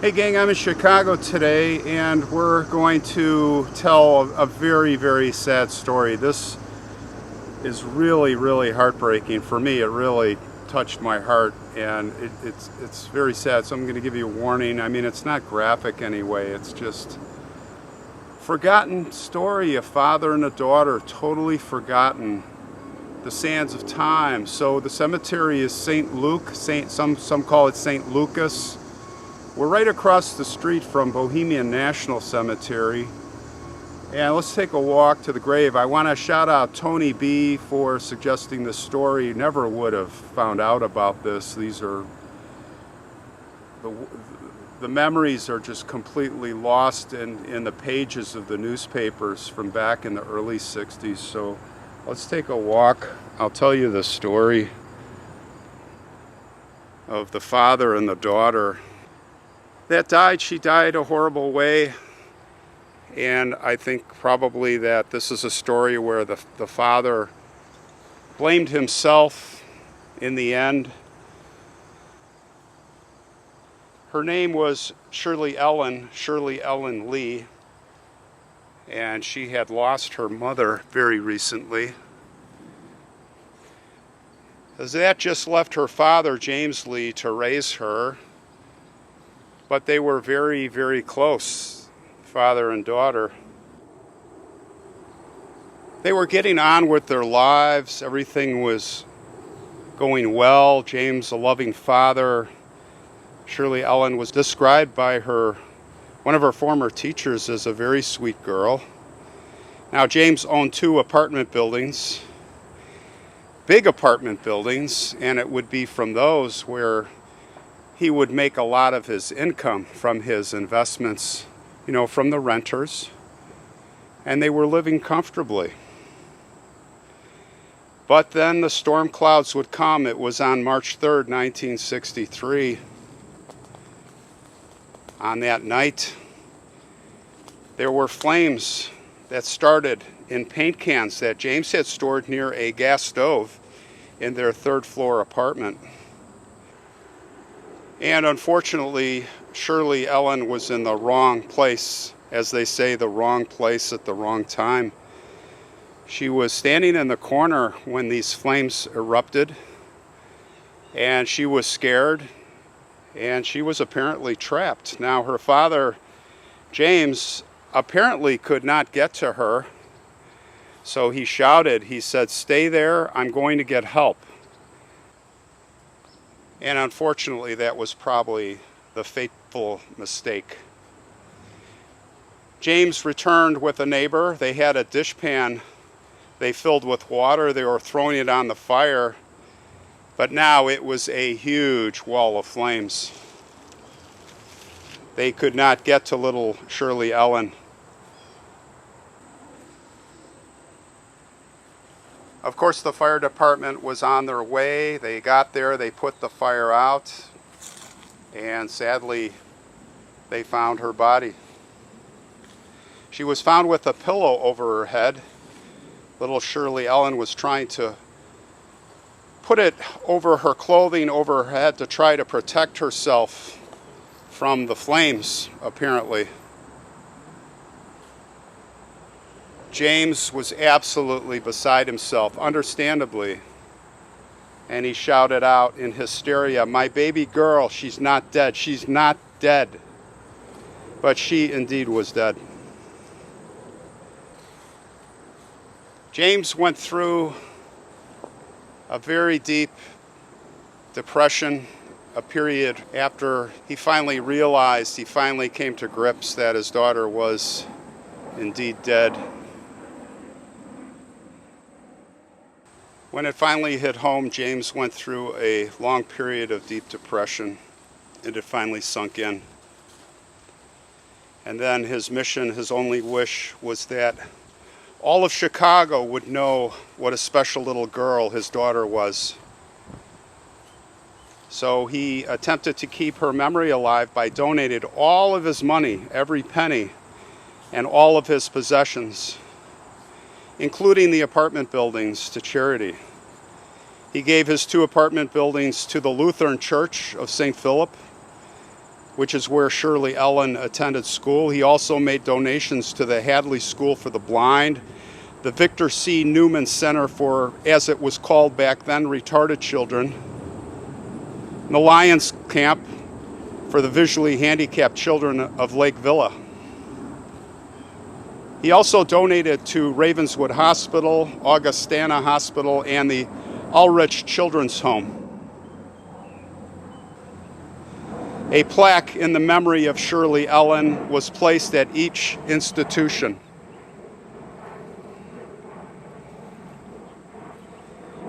Hey gang, I'm in Chicago today and we're going to tell a very, very sad story. This is really, really heartbreaking for me. It really touched my heart and it's very sad. So I'm going to give you a warning. I mean, it's not graphic anyway. It's just forgotten story. A father and a daughter, totally forgotten. The sands of time. So the cemetery is St. Luke. Some call it St. Lucas. We're right across the street from Bohemian National Cemetery, and let's take a walk to the grave. I want to shout out Tony B for suggesting this story. Never would have found out about this. These are the memories are just completely lost in the pages of the newspapers from back in the early 60s. So let's take a walk. I'll tell you the story of the father and the daughter that died. She died a horrible way, and I think probably that this is a story where the father blamed himself in the end. Her name was Shirley Ellen Lee, and she had lost her mother very recently. As that just left her father, James Lee, to raise her. But they were very, very close, father and daughter. They were getting on with their lives. Everything was going well. James, a loving father. Shirley Ellen was described by one of her former teachers as a very sweet girl. Now, James owned 2 apartment buildings, big apartment buildings, and it would be from those where he would make a lot of his income from his investments, from the renters, and they were living comfortably. But then the storm clouds would come. It was on March 3rd, 1963. On that night, there were flames that started in paint cans that James had stored near a gas stove in their 3rd floor apartment. And unfortunately, Shirley Ellen was in the wrong place, as they say, the wrong place at the wrong time. She was standing in the corner when these flames erupted, and she was scared, and she was apparently trapped. Now, her father, James, apparently could not get to her, so he shouted, he said, "Stay there, I'm going to get help." And unfortunately, that was probably the fateful mistake. James returned with a neighbor. They had a dishpan they filled with water. They were throwing it on the fire, but now it was a huge wall of flames. They could not get to little Shirley Ellen. Of course, the fire department was on their way. They got there, they put the fire out, and sadly, they found her body. She was found with a pillow over her head. Little Shirley Ellen was trying to put it over her clothing, over her head, to try to protect herself from the flames, apparently. James was absolutely beside himself, understandably, and he shouted out in hysteria, "My baby girl, she's not dead, she's not dead." But she indeed was dead. James went through a very deep depression, a period after he finally realized, he finally came to grips that his daughter was indeed dead. When it finally hit home, James went through a long period of deep depression, and it finally sunk in. And then his mission, his only wish, was that all of Chicago would know what a special little girl his daughter was. So he attempted to keep her memory alive by donating all of his money, every penny, and all of his possessions, including the apartment buildings, to charity. He gave his 2 apartment buildings to the Lutheran Church of St. Philip, which is where Shirley Ellen attended school. He also made donations to the Hadley School for the Blind, the Victor C. Newman Center for, as it was called back then, retarded children, the Lions Camp for the visually handicapped children of Lake Villa. He also donated to Ravenswood Hospital, Augustana Hospital, and the Ulrich Children's Home. A plaque in the memory of Shirley Ellen was placed at each institution.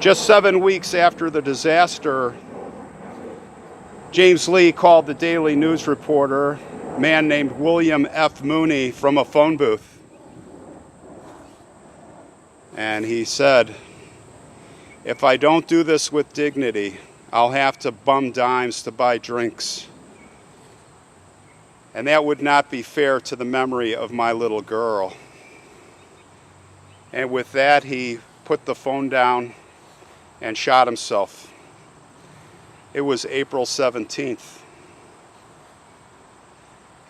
Just 7 weeks after the disaster, James Lee called the Daily News reporter, a man named William F. Mooney, from a phone booth. And he said, "If I don't do this with dignity, I'll have to bum dimes to buy drinks. And that would not be fair to the memory of my little girl." And with that, he put the phone down and shot himself. It was April 17th.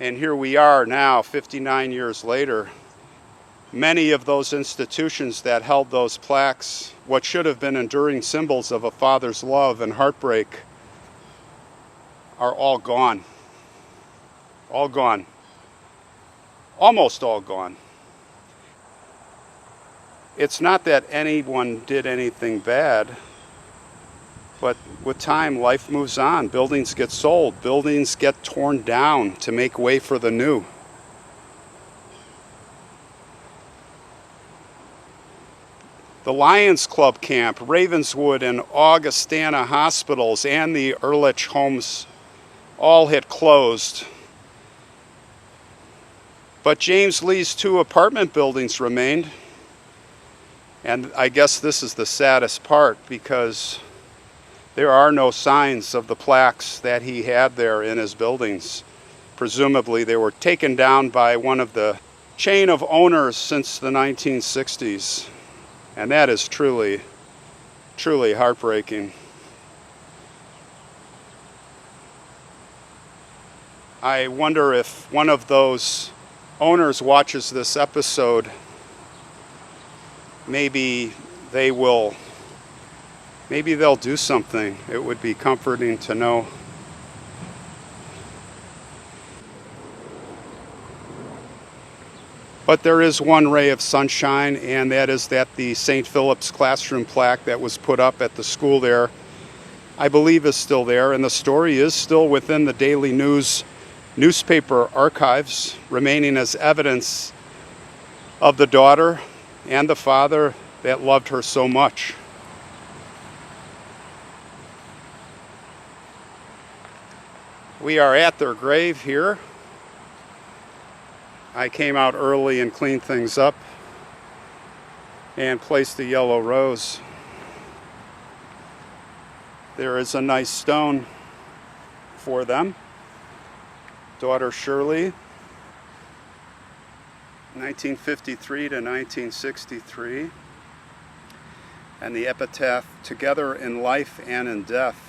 And here we are now, 59 years later. Many of those institutions that held those plaques, what should have been enduring symbols of a father's love and heartbreak, are all gone. All gone. Almost all gone. It's not that anyone did anything bad, but with time, life moves on. Buildings get sold. Buildings get torn down to make way for the new. The Lions Club Camp, Ravenswood and Augustana hospitals, and the Ehrlich homes all had closed. But James Lee's 2 apartment buildings remained. And I guess this is the saddest part, because there are no signs of the plaques that he had there in his buildings. Presumably they were taken down by one of the chain of owners since the 1960s. And that is truly, truly heartbreaking. I wonder if one of those owners watches this episode. Maybe they'll do something. It would be comforting to know. But there is one ray of sunshine, and that is that the St. Philip's classroom plaque that was put up at the school there, I believe, is still there, and the story is still within the Daily News newspaper archives, remaining as evidence of the daughter and the father that loved her so much. We are at their grave here. I came out early and cleaned things up and placed the yellow rose. There is a nice stone for them. Daughter Shirley, 1953 to 1963. And the epitaph, "Together in life and in death."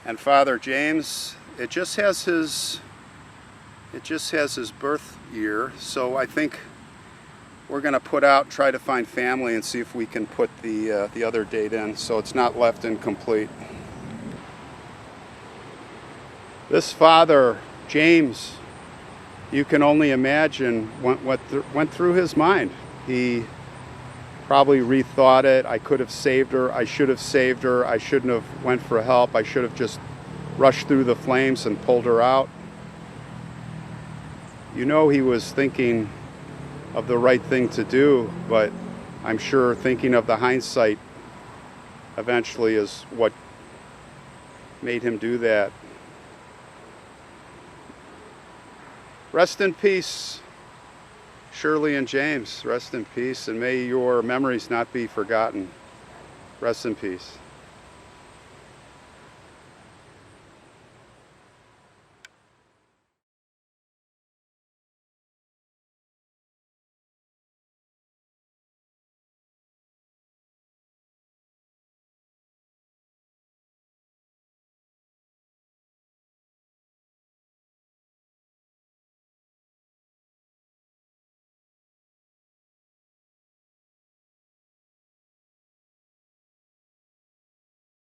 And Father James, it just has his birth year, so I think we're going to try to find family and see if we can put the other date in, so it's not left incomplete. This father, James, you can only imagine what went through his mind. He probably rethought it. I could have saved her. I should have saved her. I shouldn't have went for help. I should have just rushed through the flames and pulled her out. You know, he was thinking of the right thing to do, but I'm sure thinking of the hindsight eventually is what made him do that. Rest in peace, Shirley and James. Rest in peace, and may your memories not be forgotten. Rest in peace.